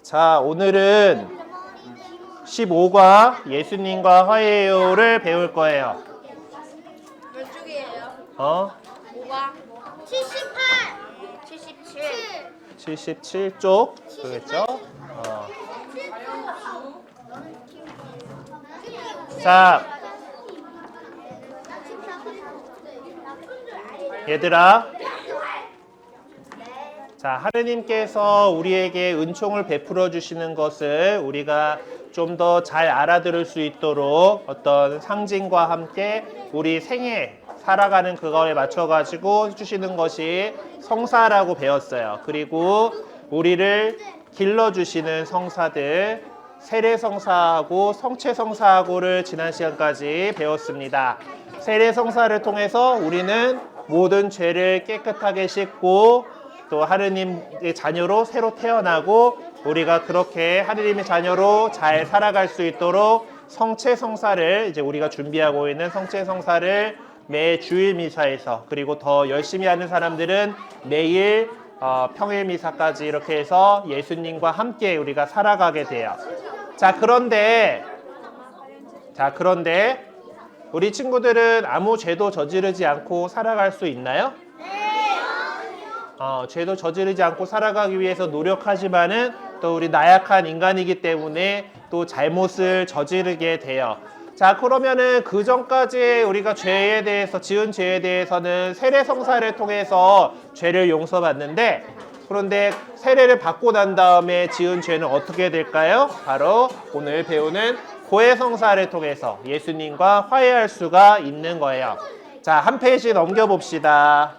자, 오늘은 15과 예수님과 화해요를 배울 거예요. 몇 쪽이에요? 5가 78 77 77쪽 그렇죠? 자, 얘들아, 자, 하느님께서 우리에게 은총을 베풀어 주시는 것을 우리가 좀 더 잘 알아들을 수 있도록 어떤 상징과 함께 우리 생애 살아가는 그거에 맞춰 가지고 해주시는 것이 성사라고 배웠어요. 그리고 우리를 길러주시는 성사들 세례성사하고 성체성사하고를 지난 시간까지 배웠습니다. 세례성사를 통해서 우리는 모든 죄를 깨끗하게 씻고 또 하느님의 자녀로 새로 태어나고 우리가 그렇게 하느님의 자녀로 잘 살아갈 수 있도록 성체성사를 이제 우리가 준비하고 있는 성체성사를 매 주일 미사에서 그리고 더 열심히 하는 사람들은 매일 평일 미사까지 이렇게 해서 예수님과 함께 우리가 살아가게 돼요. 자, 그런데 우리 친구들은 아무 죄도 저지르지 않고 살아갈 수 있나요? 죄도 저지르지 않고 살아가기 위해서 노력하지만은 또 우리 나약한 인간이기 때문에 또 잘못을 저지르게 돼요. 자, 그러면은 그 전까지 우리가 죄에 대해서 지은 죄에 대해서는 세례성사를 통해서 죄를 용서받는데 그런데 세례를 받고 난 다음에 지은 죄는 어떻게 될까요? 바로 오늘 배우는 고해성사를 통해서 예수님과 화해할 수가 있는 거예요. 자, 한 페이지 넘겨봅시다.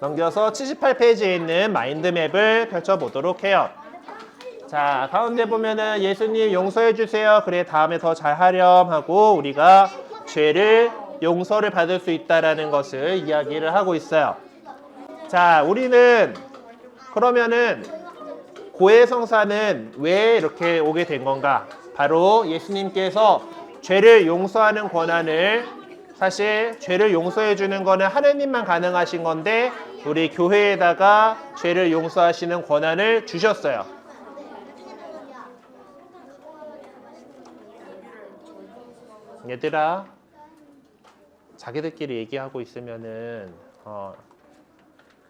넘겨서 78페이지에 있는 마인드맵을 펼쳐보도록 해요. 자, 가운데 보면은 예수님 용서해 주세요. 그래 다음에 더 잘하렴 하고 우리가 죄를 용서를 받을 수 있다라는 것을 이야기를 하고 있어요. 자, 우리는 그러면은 고해성사는 왜 이렇게 오게 된 건가? 바로 예수님께서 죄를 용서하는 권한을 사실 죄를 용서해 주는 거는 하느님만 가능하신 건데 우리 교회에다가 죄를 용서하시는 권한을 주셨어요. 얘들아, 자기들끼리 얘기하고 있으면은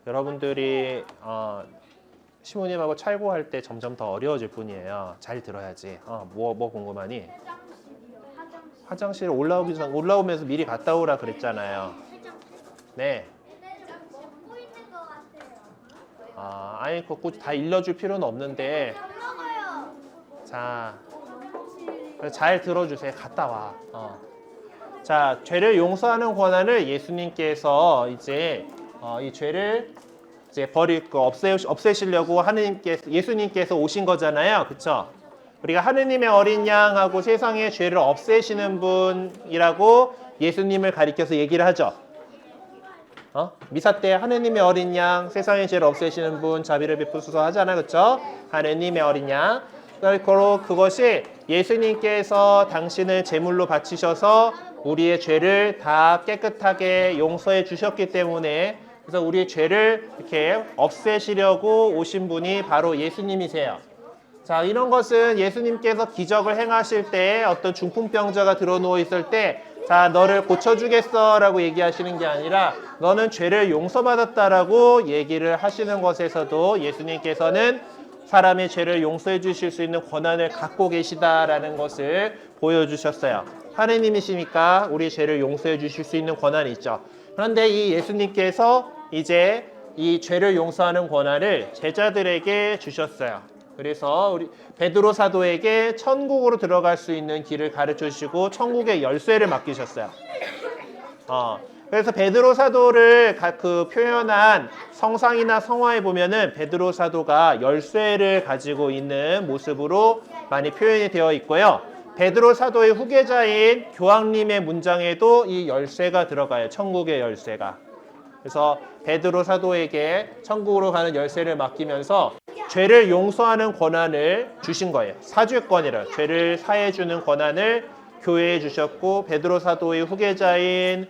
여러분들이 시모님하고 찰고할 때 점점 더 어려워질 뿐이에요. 잘 들어야지. 뭐 궁금하니? 화장실 올라오면서 미리 갔다 오라 그랬잖아요. 네. 아니 그거 다 일러줄 필요는 없는데. 자, 잘 들어주세요. 갔다 와. 자, 죄를 용서하는 권한을 예수님께서 이제 이 죄를 이제 없애시려고 예수님께서 오신 거잖아요. 그쵸? 우리가 하느님의 어린 양하고 세상의 죄를 없애시는 분이라고 예수님을 가리켜서 얘기를 하죠. 미사 때 하느님의 어린 양, 세상의 죄를 없애시는 분, 자비를 베푸소서 하잖아요. 그쵸? 하느님의 어린 양. 그것이 예수님께서 당신을 제물로 바치셔서 우리의 죄를 다 깨끗하게 용서해 주셨기 때문에 그래서 우리의 죄를 이렇게 없애시려고 오신 분이 바로 예수님이세요. 자, 이런 것은 예수님께서 기적을 행하실 때 어떤 중풍병자가 들어누워 있을 때 자, 너를 고쳐주겠어 라고 얘기하시는 게 아니라 너는 죄를 용서받았다라고 얘기를 하시는 것에서도 예수님께서는 사람의 죄를 용서해 주실 수 있는 권한을 갖고 계시다라는 것을 보여주셨어요. 하느님이시니까 우리 죄를 용서해 주실 수 있는 권한이 있죠. 그런데 이 예수님께서 이제 이 죄를 용서하는 권한을 제자들에게 주셨어요. 그래서 우리 베드로 사도에게 천국으로 들어갈 수 있는 길을 가르쳐 주시고 천국의 열쇠를 맡기셨어요. 그래서 베드로 사도를 표현한 성상이나 성화에 보면은 베드로 사도가 열쇠를 가지고 있는 모습으로 많이 표현이 되어 있고요. 베드로 사도의 후계자인 교황님의 문장에도 이 열쇠가 들어가요. 천국의 열쇠가. 그래서 베드로 사도에게 천국으로 가는 열쇠를 맡기면서 죄를 용서하는 권한을 주신 거예요. 사죄권이라 죄를 사해주는 권한을 교회에 주셨고 베드로 사도의 후계자인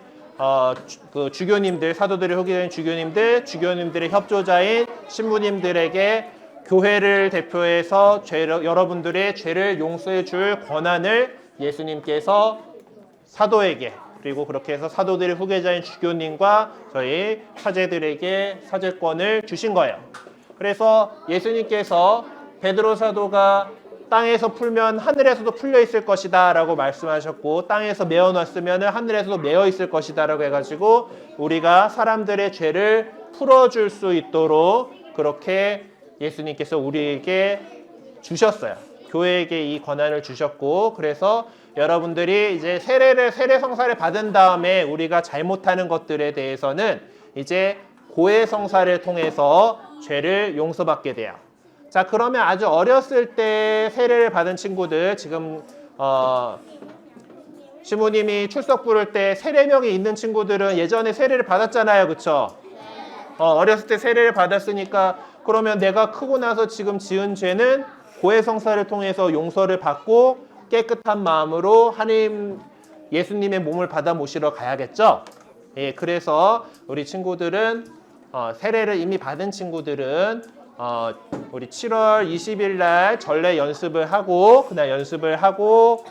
주교님들, 사도들의 후계자인 주교님들의 협조자인 신부님들에게 교회를 대표해서 여러분들의 죄를 용서해 줄 권한을 예수님께서 사도에게, 그리고 그렇게 해서 사도들의 후계자인 주교님과 저희 사제들에게 사제권을 주신 거예요. 그래서 예수님께서 베드로 사도가 땅에서 풀면 하늘에서도 풀려 있을 것이다 라고 말씀하셨고, 땅에서 메어놨으면 하늘에서도 메어 있을 것이다 라고 해가지고 우리가 사람들의 죄를 풀어줄 수 있도록 그렇게 예수님께서 우리에게 주셨어요. 교회에게 이 권한을 주셨고, 그래서 여러분들이 이제 세례 성사를 받은 다음에 우리가 잘못하는 것들에 대해서는 이제 고해 성사를 통해서 죄를 용서받게 돼요. 자, 그러면 아주 어렸을 때 세례를 받은 친구들, 지금 시모님이 출석 부를 때 세례명이 있는 친구들은 예전에 세례를 받았잖아요, 그쵸? 어렸을 때 세례를 받았으니까 그러면 내가 크고 나서 지금 지은 죄는 고해 성사를 통해서 용서를 받고 깨끗한 마음으로 하나님 예수님의 몸을 받아 모시러 가야겠죠? 예, 그래서 우리 친구들은 세례를 이미 받은 친구들은 우리 7월 20일 날 전례 연습을 하고 그날 연습을 하고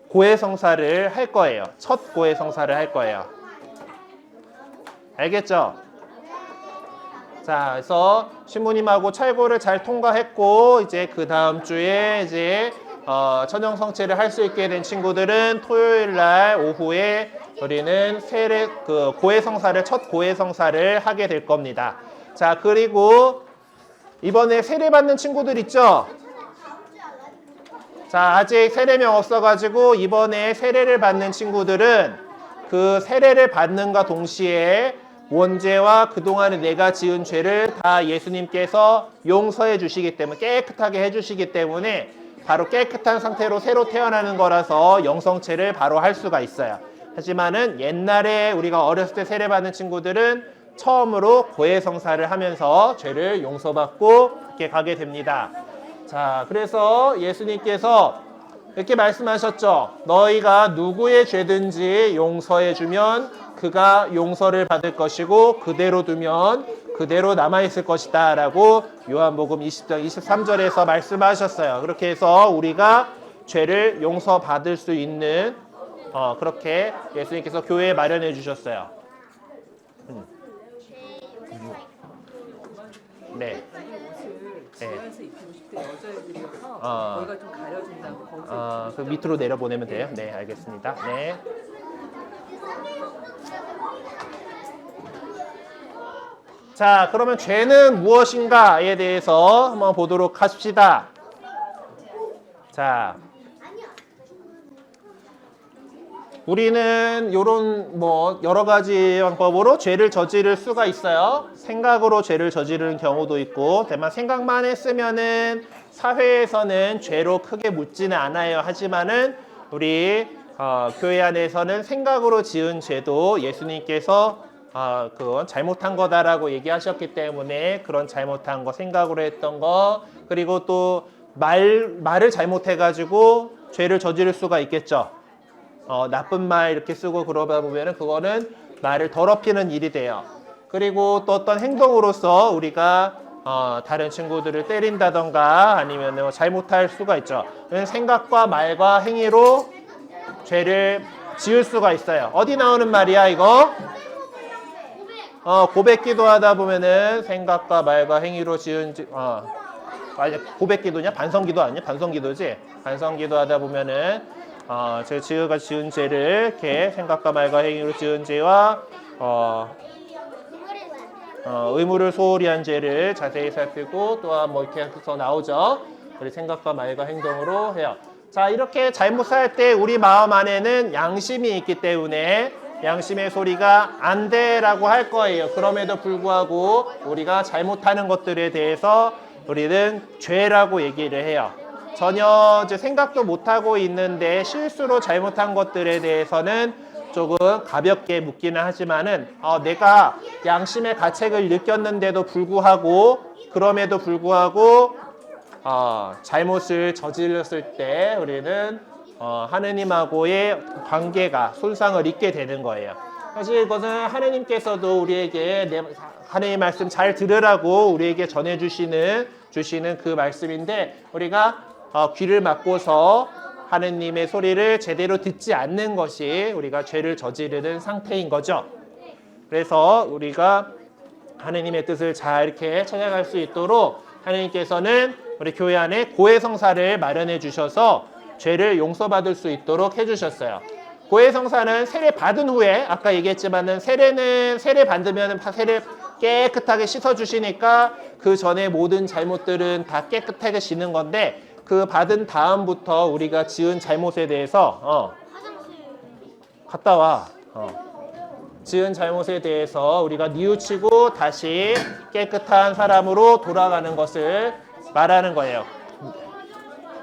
고해 성사를 할 거예요. 첫 고해 성사를 할 거예요. 알겠죠? 자, 그래서 신부님하고 찰고를 잘 통과했고 이제 그 다음 주에 이제 천영 성체를 할 수 있게 된 친구들은 토요일 날 오후에 우리는 고해 성사를 첫 고해 성사를 하게 될 겁니다. 자, 그리고 이번에 세례 받는 친구들 있죠? 자, 아직 세례명 없어가지고 이번에 세례를 받는 친구들은 그 세례를 받는과 동시에 원죄와 그동안에 내가 지은 죄를 다 예수님께서 용서해 주시기 때문에 깨끗하게 해주시기 때문에 바로 깨끗한 상태로 새로 태어나는 거라서 영성체를 바로 할 수가 있어요. 하지만은 옛날에 우리가 어렸을 때 세례받는 친구들은 처음으로 고해 성사를 하면서 죄를 용서받고 이렇게 가게 됩니다. 자, 그래서 예수님께서 이렇게 말씀하셨죠. 너희가 누구의 죄든지 용서해 주면 그가 용서를 받을 것이고 그대로 두면 그대로 남아있을 것이다 라고 요한복음 20장 23절에서 말씀하셨어요. 그렇게 해서 우리가 죄를 용서받을 수 있는 그렇게 예수님께서 교회에 마련해 주셨어요. 네. 지하에서 입히고 싶대 여자애들이어서 거기가 좀 가려진다고 거기서 그 밑으로 내려보내면 돼요. 네, 알겠습니다. 네. 자, 그러면 죄는 무엇인가에 대해서 한번 보도록 합시다. 자, 우리는 요런 여러 가지 방법으로 죄를 저지를 수가 있어요. 생각으로 죄를 저지르는 경우도 있고, 다만 생각만 했으면은 사회에서는 죄로 크게 묻지는 않아요. 하지만은 우리 교회 안에서는 생각으로 지은 죄도 예수님께서 그건 잘못한 거다라고 얘기하셨기 때문에 그런 잘못한 거, 생각으로 했던 거, 그리고 또 말을 잘못해가지고 죄를 저지를 수가 있겠죠. 나쁜 말 이렇게 쓰고 그러다 보면은 그거는 말을 더럽히는 일이 돼요. 그리고 또 어떤 행동으로서 우리가 다른 친구들을 때린다던가 아니면 잘못할 수가 있죠. 생각과 말과 행위로 죄를 지을 수가 있어요. 어디 나오는 말이야 이거? 고백기도 하다 보면은 생각과 말과 행위로 지은 아니 고백기도냐? 반성기도 아니야? 반성기도지? 반성기도 하다 보면은 제가 지은 죄를 이렇게 생각과 말과 행위로 지은 죄와 의무를 소홀히 한 죄를 자세히 살피고 또한 이렇게 해서 나오죠. 우리 생각과 말과 행동으로 해요. 자, 이렇게 잘못 살 때 우리 마음 안에는 양심이 있기 때문에 양심의 소리가 안 돼라고 할 거예요. 그럼에도 불구하고 우리가 잘못하는 것들에 대해서 우리는 죄라고 얘기를 해요. 전혀 이제 생각도 못하고 있는데 실수로 잘못한 것들에 대해서는 조금 가볍게 묻기는 하지만은 내가 양심의 가책을 느꼈는데도 불구하고 그럼에도 불구하고 잘못을 저질렀을 때 우리는 하느님하고의 관계가 손상을 입게 되는 거예요. 사실 이것은 하느님께서도 우리에게 하느님 말씀 잘 들으라고 우리에게 전해주시는 주시는 그 말씀인데 우리가 귀를 막고서 하느님의 소리를 제대로 듣지 않는 것이 우리가 죄를 저지르는 상태인 거죠. 그래서 우리가 하느님의 뜻을 잘 이렇게 찾아갈 수 있도록 하느님께서는 우리 교회 안에 고해성사를 마련해 주셔서 죄를 용서받을 수 있도록 해주셨어요. 고해성사는 세례 받은 후에 아까 얘기했지만은 세례 받으면 세례 깨끗하게 씻어 주시니까 그 전에 모든 잘못들은 다 깨끗하게 씻는 건데 그 받은 다음부터 우리가 지은 잘못에 대해서 갔다 와. 지은 잘못에 대해서 우리가 뉘우치고 다시 깨끗한 사람으로 돌아가는 것을 말하는 거예요.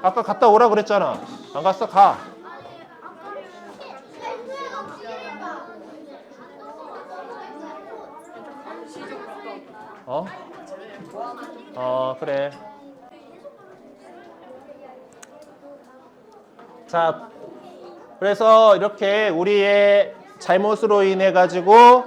아까 갔다 오라 그랬잖아. 안 갔어? 가. 그래. 자, 그래서 이렇게 우리의 잘못으로 인해 가지고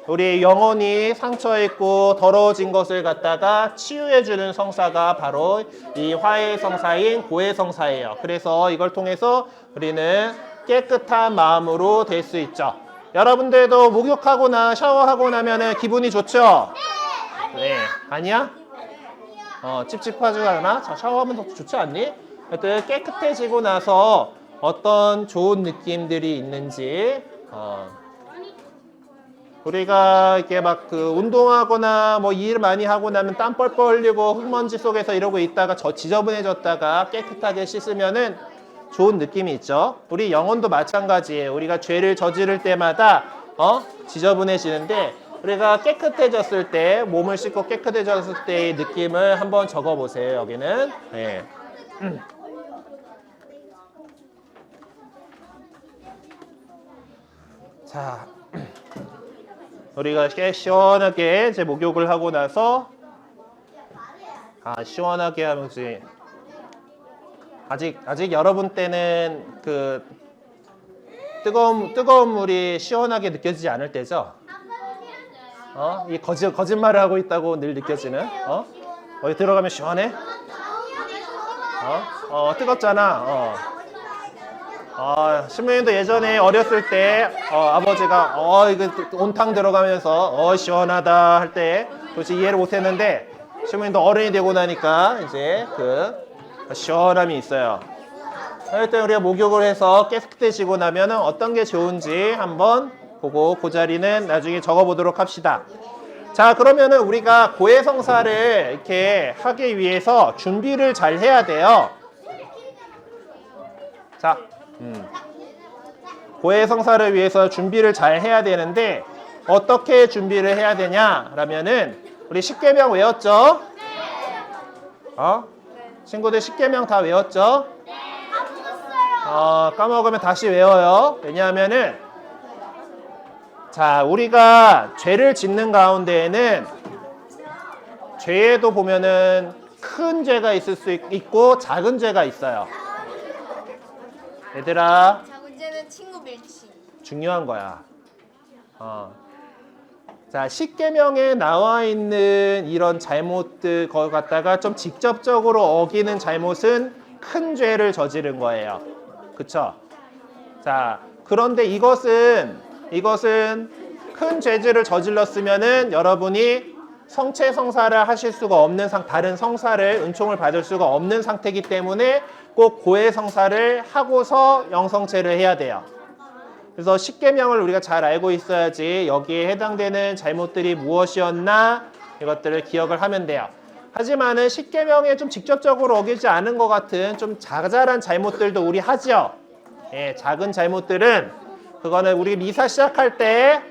우리 영혼이 상처 있고 더러워진 것을 갖다가 치유해 주는 성사가 바로 이 화해 성사인 고해 성사예요. 그래서 이걸 통해서 우리는 깨끗한 마음으로 될 수 있죠. 여러분들도 목욕하거나 샤워하고 나면은 기분이 좋죠? 네. 아니야? 찝찝하지 않아? 자, 샤워하면 더 좋지 않니? 하여튼 깨끗해지고 나서 어떤 좋은 느낌들이 있는지 우리가 이렇게 막 그 운동하거나 뭐 일 많이 하고 나면 땀 뻘뻘 흘리고 흙먼지 속에서 이러고 있다가 지저분해졌다가 깨끗하게 씻으면은 좋은 느낌이 있죠. 우리 영혼도 마찬가지예요. 우리가 죄를 저지를 때마다 지저분해지는데 우리가 깨끗해졌을 때 몸을 씻고 깨끗해졌을 때의 느낌을 한번 적어보세요. 여기는 네. 자, 우리가 시원하게 이제 목욕을 하고 나서 시원하게 하면서 아직 여러분 때는 그 뜨거운 물이 시원하게 느껴지지 않을 때죠. 이 거짓말을 하고 있다고 늘 느껴지는. 어디 들어가면 시원해? 뜨겁잖아. 신부님도 예전에 어렸을 때 아버지가 이거 온탕 들어가면서 시원하다 할 때 도대체 이해를 못했는데 신부님도 어른이 되고 나니까 이제 그 시원함이 있어요. 하여튼 우리가 목욕을 해서 깨끗해지고 나면 어떤 게 좋은지 한번 보고 그 자리는 나중에 적어보도록 합시다. 자, 그러면은 우리가 고해성사를 이렇게 하기 위해서 준비를 잘 해야 돼요. 자, 고해성사를 위해서 준비를 잘 해야 되는데 어떻게 준비를 해야 되냐라면은 우리 십계명 외웠죠? 친구들 십계명 다 외웠죠? 까먹으면 다시 외워요. 왜냐하면은 자, 우리가 죄를 짓는 가운데에는 죄에도 보면은 큰 죄가 있을 수 있고 작은 죄가 있어요. 얘들아, 작은 죄는 친구 밀치. 중요한 거야. 자, 십계명에 나와 있는 이런 잘못들 걸 갖다가 좀 직접적으로 어기는 잘못은 큰 죄를 저지른 거예요. 그쵸? 자, 그런데 이것은 큰 죄질을 저질렀으면은 여러분이 성체 성사를 하실 수가 없는 다른 성사를 은총을 받을 수가 없는 상태이기 때문에 꼭 고해 성사를 하고서 영성체를 해야 돼요. 그래서 십계명을 우리가 잘 알고 있어야지 여기에 해당되는 잘못들이 무엇이었나 이것들을 기억을 하면 돼요. 하지만은 십계명에 좀 직접적으로 어기지 않은 것 같은 좀 자잘한 잘못들도 우리 하죠. 예, 작은 잘못들은 그거는 우리 미사 시작할 때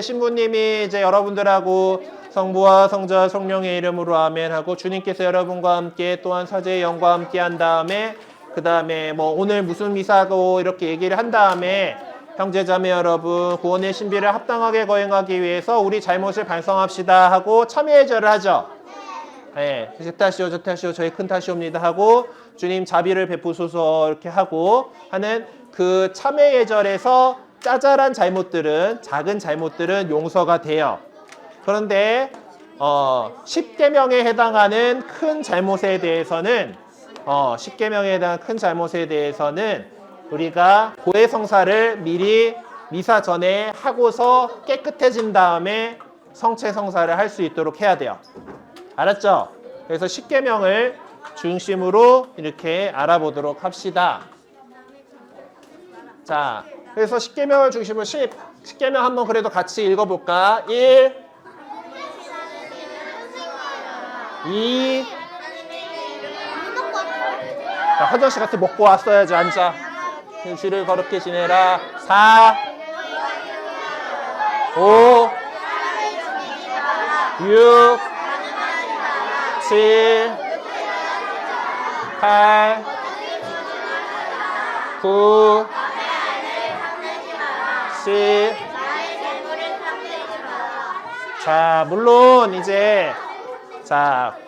신부님이 이제 여러분들하고 성부와 성자 성령의 이름으로 아멘 하고 주님께서 여러분과 함께 또한 사제의 영과 함께 한 다음에 그 다음에 뭐 오늘 무슨 미사고 이렇게 얘기를 한 다음에 형제자매 여러분 구원의 신비를 합당하게 거행하기 위해서 우리 잘못을 반성합시다 하고 참여예절을 하죠. 예, 제 탓이오 저 탓이오 저희 큰 탓이옵니다 하고 주님 자비를 베푸소서 이렇게 하고 하는 그 참회예절에서 짜잘한 잘못들은 작은 잘못들은 용서가 돼요. 그런데 10계명에 해당하는 큰 잘못에 대해서는 10계명에 해당하는 큰 잘못에 대해서는 우리가 고해성사를 미리 미사 전에 하고서 깨끗해진 다음에 성체성사를 할 수 있도록 해야 돼요. 알았죠? 그래서 10계명을 중심으로 이렇게 알아보도록 합시다. 자, 그래서 10계명을 중심으로 10계명 한번 그래도 같이 읽어볼까? 1, 2, 자, 화장실 같이 먹고 왔어야지. 앉아. 휴지를 거룩히 지내라. 4, 5, 6, 7, 8, 9, 10. 자, 물론 이제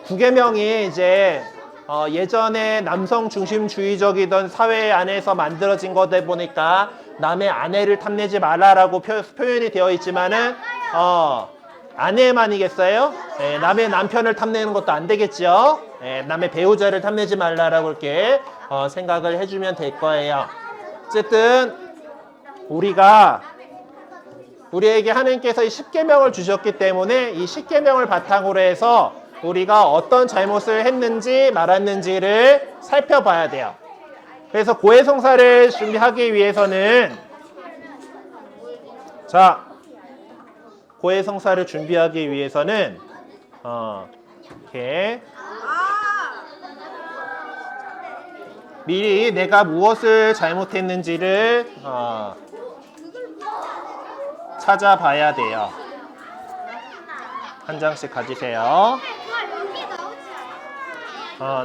9계명이 이제 예전에 남성 중심주의적이던 사회 안에서 만들어진 거다 보니까 남의 아내를 탐내지 말라라고 표현이 되어 있지만은 아내만이겠어요? 남의 남편을 탐내는 것도 안 되겠죠? 남의 배우자를 탐내지 말라라고 이렇게 생각을 해주면 될 거예요. 어쨌든 우리에게 하나님께서 이 10계명을 주셨기 때문에 이 10계명을 바탕으로 해서 우리가 어떤 잘못을 했는지 말았는지를 살펴봐야 돼요. 그래서 고해성사를 준비하기 위해서는 고해성사를 준비하기 위해서는 이렇게 미리 내가 무엇을 잘못했는지를 찾아봐야 돼요. 한 장씩 가지세요.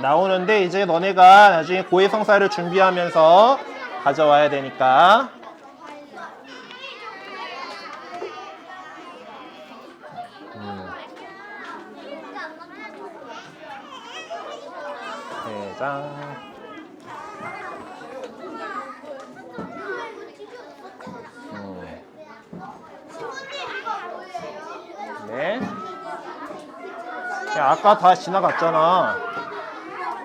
나오는데 이제 너네가 나중에 고해성사를 준비하면서 가져와야 되니까. 네, 짠. 네. 야, 아까 다 지나갔잖아.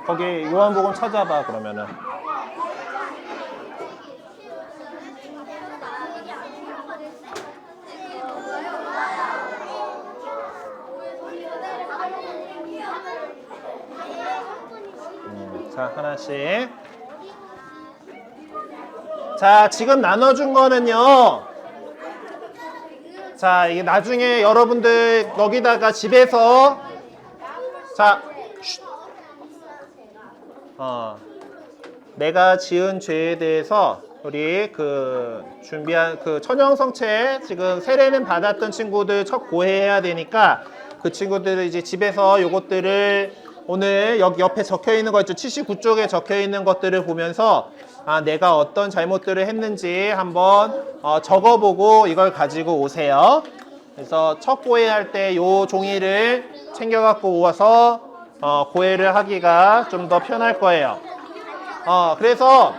거기 요한복음 찾아봐 그러면은. 자, 하나씩. 자, 지금 나눠준 거는요. 자, 이게 나중에 여러분들 여기다가 집에서 내가 지은 죄에 대해서 우리 준비한 천형성체 지금 세례는 받았던 친구들 첫 고해해야 되니까 그 친구들은 이제 집에서 요것들을 오늘 여기 옆에 적혀 있는 거 있죠? 79쪽에 적혀 있는 것들을 보면서 내가 어떤 잘못들을 했는지 한번 적어보고 이걸 가지고 오세요. 그래서 첫 고해할 때 요 종이를 챙겨 갖고 와서 고해를 하기가 좀 더 편할 거예요. 그래서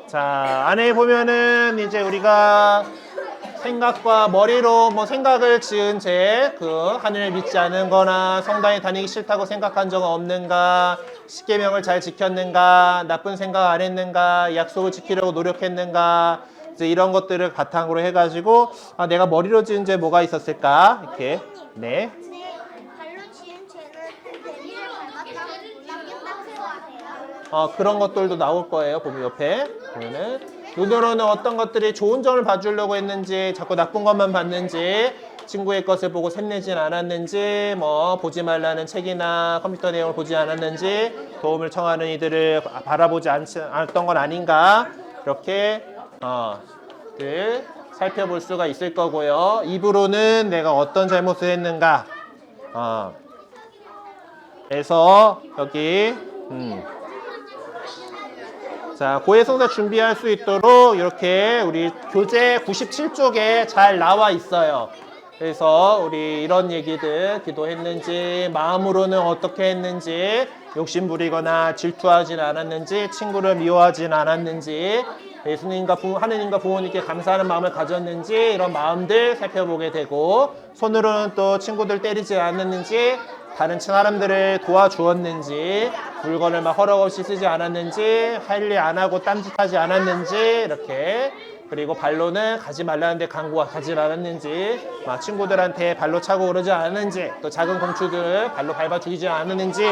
자, 안에 보면은 이제 우리가 생각과 머리로 생각을 지은 죄, 하늘을 믿지 않은 거나 성당에 다니기 싫다고 생각한 적은 없는가, 10계명을 잘 지켰는가, 나쁜 생각 안 했는가, 약속을 지키려고 노력했는가, 이제 이런 것들을 바탕으로 해가지고 내가 머리로 지은 죄 뭐가 있었을까? 이렇게. 네. 발로 지은 죄는 대리를 닮았다고 생각해요. 그런 것들도 나올 거예요. 보면 옆에 보면은 눈으로는 어떤 것들이 좋은 점을 봐주려고 했는지, 자꾸 나쁜 것만 봤는지, 친구의 것을 보고 샘내진 않았는지, 보지 말라는 책이나 컴퓨터 내용을 보지 않았는지, 도움을 청하는 이들을 바라보지 않았던 건 아닌가, 이렇게 살펴볼 수가 있을 거고요. 입으로는 내가 어떤 잘못을 했는가, 그래서 여기 자, 고해성사 준비할 수 있도록 이렇게 우리 교재 97쪽에 잘 나와 있어요. 그래서 우리 이런 얘기들 기도했는지, 마음으로는 어떻게 했는지, 욕심 부리거나 질투하진 않았는지, 친구를 미워하진 않았는지, 예수님과 하느님과 부모님께 감사하는 마음을 가졌는지 이런 마음들 살펴보게 되고 손으로는 또 친구들 때리지 않았는지 다른 사람들을 도와주었는지 물건을 막 허락 없이 쓰지 않았는지 할 일 안 하고 딴짓하지 않았는지 이렇게 그리고 발로는 가지 말라는데 강구가 가지 않았는지 막 친구들한테 발로 차고 그러지 않았는지 또 작은 공주들 발로 밟아 죽이지 않았는지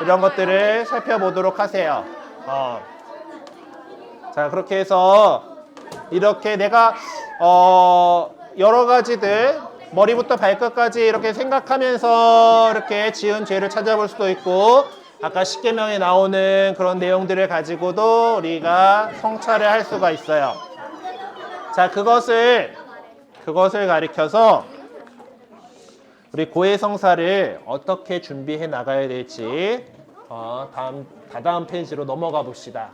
이런 것들을 살펴보도록 하세요. 자 그렇게 해서 이렇게 내가 여러 가지들 머리부터 발끝까지 이렇게 생각하면서 이렇게 지은 죄를 찾아볼 수도 있고 아까 십계명에 나오는 그런 내용들을 가지고도 우리가 성찰을 할 수가 있어요. 자 그것을 가리켜서 우리 고해성사를 어떻게 준비해 나가야 될지 다다음 페이지로 넘어가 봅시다.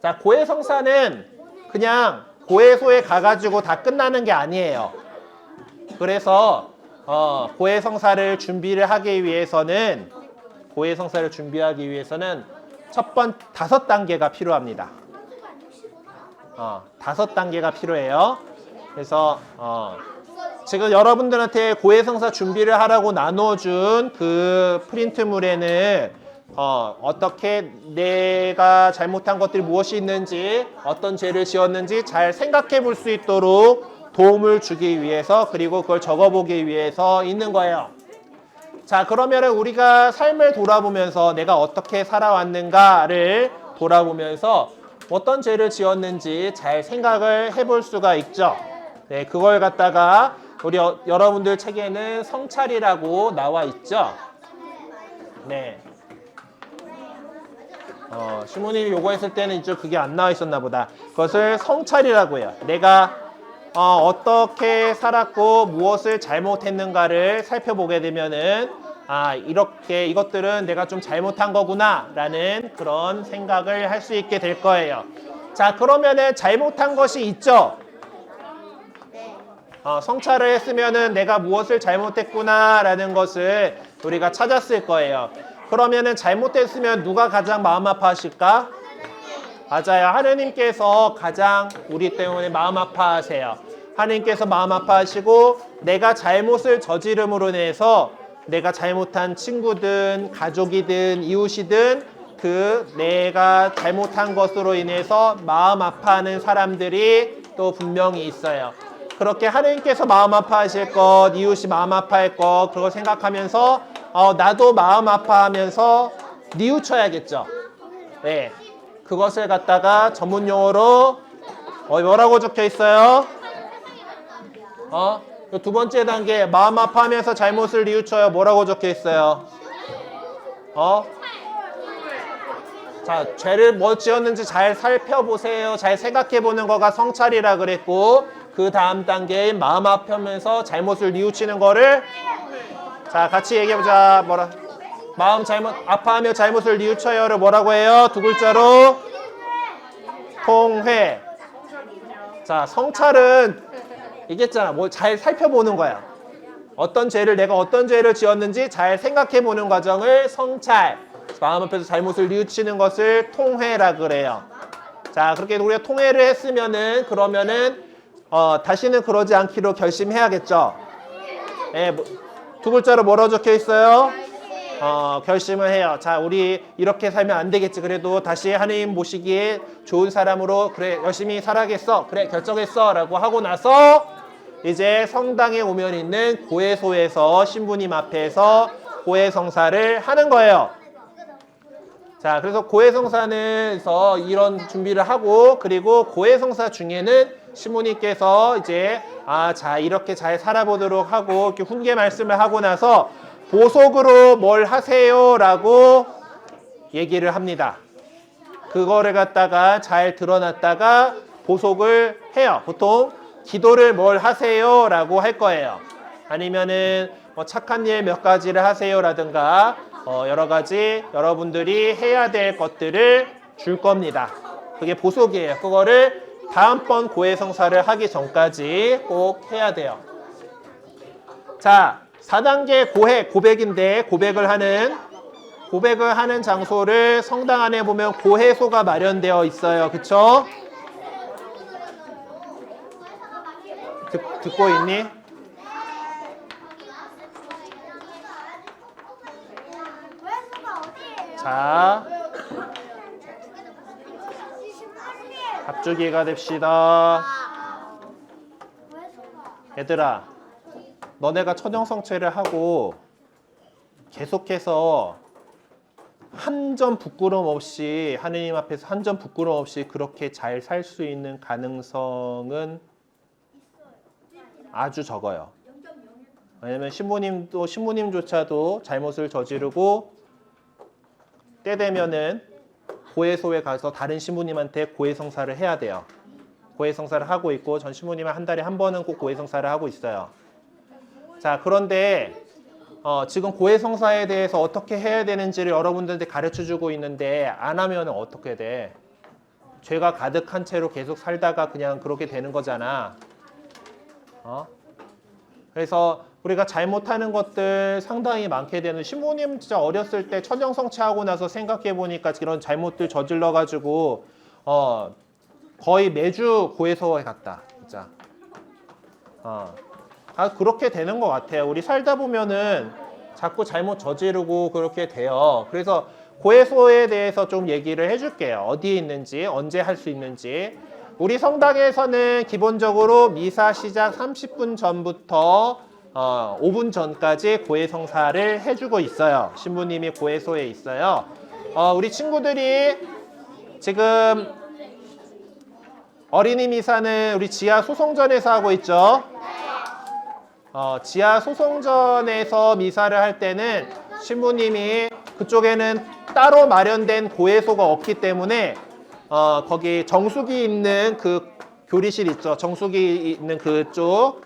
자 고해성사는 그냥 고해소에 가가지고 다 끝나는 게 아니에요. 그래서 고해성사를 준비하기 위해서는 첫 번 5단계가 필요합니다. 5단계가 필요해요. 그래서 지금 여러분들한테 고해성사 준비를 하라고 나눠준 그 프린트물에는 어떻게 내가 잘못한 것들이 무엇이 있는지 어떤 죄를 지었는지 잘 생각해 볼 수 있도록 도움을 주기 위해서 그리고 그걸 적어보기 위해서 있는 거예요. 자 그러면 우리가 삶을 돌아보면서 내가 어떻게 살아왔는가를 돌아보면서 어떤 죄를 지었는지 잘 생각을 해볼 수가 있죠. 네, 그걸 갖다가 우리 여러분들 책에는 성찰이라고 나와 있죠. 네. 시모님이 요구했을 때는 이제 그게 안 나와 있었나 보다. 그것을 성찰이라고 해요. 내가 어떻게 살았고 무엇을 잘못했는가를 살펴보게 되면은 이렇게 이것들은 내가 좀 잘못한 거구나 라는 그런 생각을 할 수 있게 될 거예요. 자 그러면은 잘못한 것이 있죠. 성찰을 했으면은 내가 무엇을 잘못했구나 라는 것을 우리가 찾았을 거예요. 그러면은 잘못했으면 누가 가장 마음 아파하실까? 맞아요. 하느님께서 가장 우리 때문에 마음 아파하세요. 하느님께서 마음 아파하시고 내가 잘못을 저지름으로 인해서 내가 잘못한 친구든 가족이든 이웃이든 그 내가 잘못한 것으로 인해서 마음 아파하는 사람들이 또 분명히 있어요. 그렇게 하느님께서 마음 아파하실 것, 이웃이 마음 아파할 것 그걸 생각하면서 나도 마음 아파하면서 뉘우쳐야겠죠. 네, 그것을 갖다가 전문 용어로 뭐라고 적혀 있어요? 두 번째 단계 마음 아파하면서 잘못을 뉘우쳐요. 뭐라고 적혀 있어요? 자, 죄를 뭐 지었는지 잘 살펴보세요. 잘 생각해보는 거가 성찰이라 그랬고 그 다음 단계인 마음 아파하면서 잘못을 뉘우치는 거를 자 같이 얘기해보자. 마음 아파하며 잘못을 뉘우쳐요를 뭐라고 해요? 두 글자로 통회. 자 성찰은 얘기했잖아. 뭐 잘 살펴보는 거야. 내가 어떤 죄를 지었는지 잘 생각해보는 과정을 성찰. 마음 앞에서 잘못을 뉘우치는 것을 통회라 그래요. 자 그렇게 우리가 통회를 했으면은 그러면은 다시는 그러지 않기로 결심해야겠죠. 네, 두 글자로 뭐라고 적혀 있어요? 결심을 해요. 자 우리 이렇게 살면 안 되겠지. 그래도 다시 하느님 모시기에 좋은 사람으로 그래 열심히 살아야겠어. 그래 결정했어 라고 하고 나서 이제 성당에 오면 있는 고해소에서 신부님 앞에서 고해성사를 하는 거예요. 자 그래서 고해성사는서 이런 준비를 하고 그리고 고해성사 중에는 신부님께서 이제 자 이렇게 잘 살아보도록 하고 이렇게 훈계 말씀을 하고 나서 보석으로 뭘 하세요 라고 얘기를 합니다. 그거를 갖다가 잘 드러났다가 보석을 해요. 보통 기도를 뭘 하세요 라고 할 거예요. 아니면은 착한 일 몇 가지를 하세요 라든가 여러 가지 여러분들이 해야 될 것들을 줄 겁니다. 그게 보석이에요. 그거를 다음번 고해성사를 하기 전까지 꼭 해야 돼요. 자 4단계 고백인데 고백을 하는 장소를 성당 안에 보면 고해소가 마련되어 있어요. 그쵸? 듣고 있니? 고해소가 어디예요? 자, 합주기가 됩시다. 얘들아, 너네가 천연성체를 하고 계속해서 한 점 부끄럼 없이 하느님 앞에서 한 점 부끄럼 없이 그렇게 잘 살 수 있는 가능성은 아주 적어요. 왜냐면 신부님조차도 잘못을 저지르고 때 되면은 고해소에 가서 다른 신부님한테 고해성사를 해야 돼요. 고해성사를 하고 있고 전 신부님은 한 달에 한 번은 꼭 고해성사를 하고 있어요. 자, 그런데 지금 고해성사에 대해서 어떻게 해야 되는지를 여러분들한테 가르쳐주고 있는데 안 하면 어떻게 돼? 죄가 가득한 채로 계속 살다가 그냥 그렇게 되는 거잖아. 그래서 우리가 잘못하는 것들 상당히 많게 되는, 신부님 진짜 어렸을 때 천연성체하고 나서 생각해 보니까 이런 잘못들 저질러 가지고 거의 매주 고해소에 갔다. 진짜. 그렇게 되는 것 같아요. 우리 살다 보면은 자꾸 잘못 저지르고 그렇게 돼요. 그래서 고해소에 대해서 좀 얘기를 해줄게요. 어디에 있는지, 언제 할 수 있는지. 우리 성당에서는 기본적으로 미사 시작 30분 전부터 5분 전까지 고해성사를 해주고 있어요. 신부님이 고해소에 있어요. 우리 친구들이 지금 어린이 미사는 우리 지하 소송전에서 하고 있죠. 지하 소송전에서 미사를 할 때는 신부님이 그쪽에는 따로 마련된 고해소가 없기 때문에 거기 정수기 있는 그 교리실 있죠. 정수기 있는 그쪽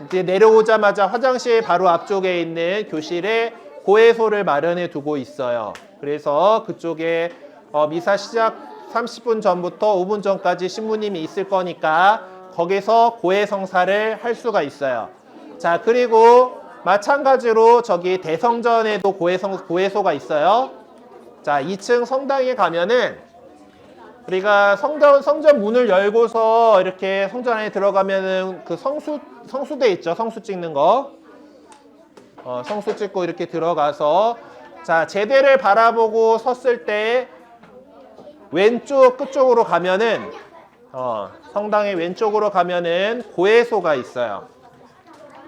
이제 내려오자마자 화장실 바로 앞쪽에 있는 교실에 고해소를 마련해 두고 있어요. 그래서 그쪽에 미사 시작 30분 전부터 5분 전까지 신부님이 있을 거니까 거기서 고해성사를 할 수가 있어요. 자, 그리고 마찬가지로 저기 대성전에도 고해소가 있어요. 자, 2층 성당에 가면은 우리가 성전 문을 열고서 이렇게 성전 안에 들어가면은 그 성수대 있죠. 성수 찍는 거. 성수 찍고 이렇게 들어가서 자, 제대를 바라보고 섰을 때 왼쪽 끝쪽으로 가면은 성당의 왼쪽으로 가면은 고해소가 있어요.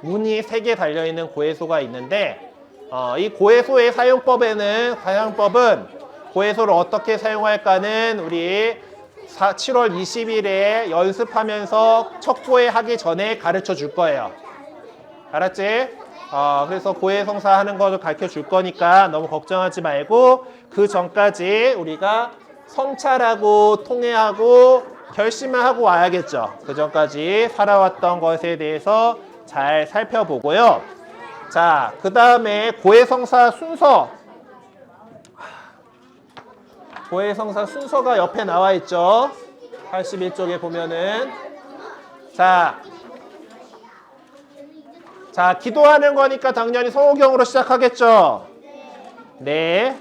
문이 3개 달려있는 고해소가 있는데 이 고해소의 사용법은 고해소를 어떻게 사용할까는 우리 7월 20일에 연습하면서 첫 고해 하기 전에 가르쳐 줄 거예요. 알았지? 그래서 고해성사 하는 것을 가르쳐 줄 거니까 너무 걱정하지 말고 그 전까지 우리가 성찰하고 통회하고 결심을 하고 와야겠죠. 그 전까지 살아왔던 것에 대해서 잘 살펴보고요. 자, 그 다음에 고해성사 순서가 옆에 나와 있죠. 81쪽에 보면은 자, 기도하는 거니까 당연히 성호경으로 시작하겠죠. 네.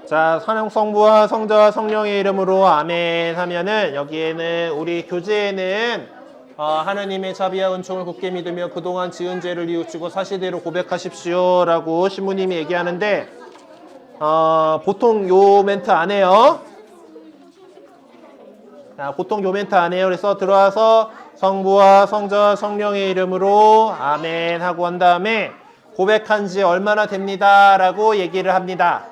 자, 성부와 성자와 성령의 이름으로 아멘 하면은 여기에는 우리 교재에는 하나님의 자비와 은총을 굳게 믿으며 그동안 지은 죄를 뉘우치고 사실대로 고백하십시오 라고 신부님이 얘기하는데 보통 요 멘트 안 해요. 보통 요 멘트 안 해요. 그래서 들어와서 성부와 성자와 성령의 이름으로 아멘 하고 한 다음에 고백한 지 얼마나 됩니다 라고 얘기를 합니다.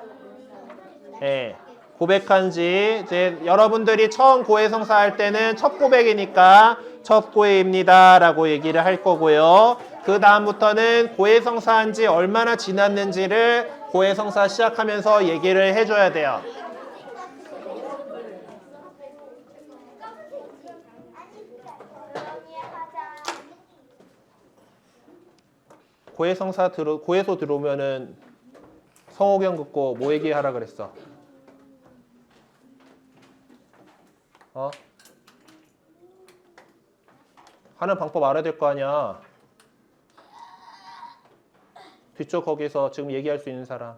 네, 고백한 지 이제 여러분들이 처음 고해성사 할 때는 첫 고백이니까 첫 고해입니다 라고 얘기를 할 거고요. 그 다음부터는 고해성사한 지 얼마나 지났는지를 고해성사 시작하면서 얘기를 해줘야 돼요. 고해소 들어오면은 성호경 듣고 뭐 얘기하라 그랬어? 하는 방법 알아야 될 거 아니야. 뒤쪽 거기서 지금 얘기할 수 있는 사람.